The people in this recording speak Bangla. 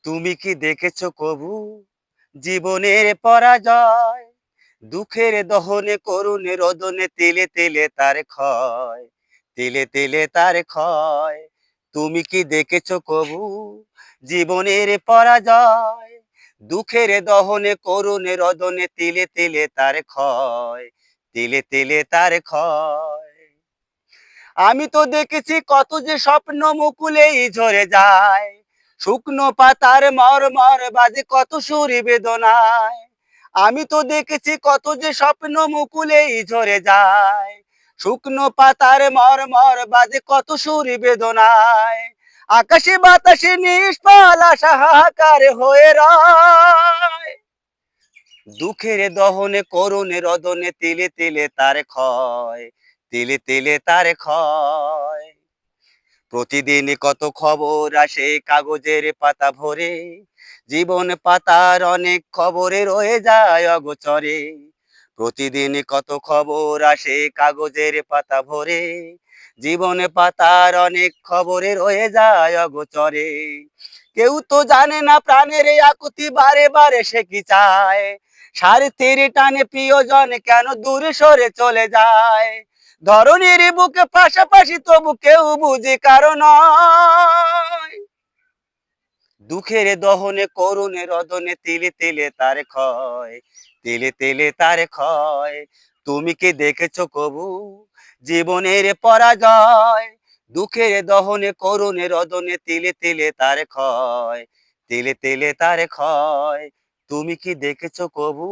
তুমি কি দেখেছো কবু জীবনের পরাজয়? দুঃখের দহনে করুণে রোদনে তেলে তেলে তার ক্ষয়, তেলে তেলে তার ক্ষয়। তুমি কি দেখেছো কবু জীবনের পরাজয়? দুঃখের দহনে করুণে রোদনে তেলে তেলে তার ক্ষয়, তেলে তেলে তার ক্ষয়। আমি তো দেখেছি কত যে স্বপ্ন মুকুলেই ঝরে যায়, শুকনো পাতার মরমর বাজে কত সুরে বেদনায়। আমি তো দেখেছি কত যে স্বপ্ন মুকুলেই ঝরে যায়, শুকনো পাতার মরমর বাজে কত সুরে বেদনায়। আকাশে বাতাসে নিষ্ফল আশা হাহাকার হয়ে রয়, দুঃখের দহনে করুণে রদনে তিলে তিলে তার ক্ষয়, তিলে তিলে তার ক্ষয়। প্রতিদিন কত খবর আসে কাগজের পাতা ভরে, জীবন পাতার অনেক খবরে রয়ে যায় অগোচরে। প্রতিদিন কত খবর আসে কাগজের পাতা ভরে, জীবন পাতার অনেক খবরে রয়ে যায় অগোচরে। কেউ তো জানে না প্রাণের এই আকুতি বারে বারে সে কি চায়, স্বার্থের টানে প্রিয়জন কেন দূরে সরে চলে যায়। ধরনীর বুকে পাশাপাশি তবু কেউ বুঝে কারণ দুঃখের দহনে করুণে রদনে তিলে তিলে তার ক্ষয়, তিলে তিলে তার ক্ষয়। তুমি কি দেখেছো কবু জীবনের পরাজয়? দুঃখের দহনে করুণে রদনে তিলে তিলে তার ক্ষয়, তিলে তিলে তার ক্ষয়। তুমি কি দেখেছো কবু?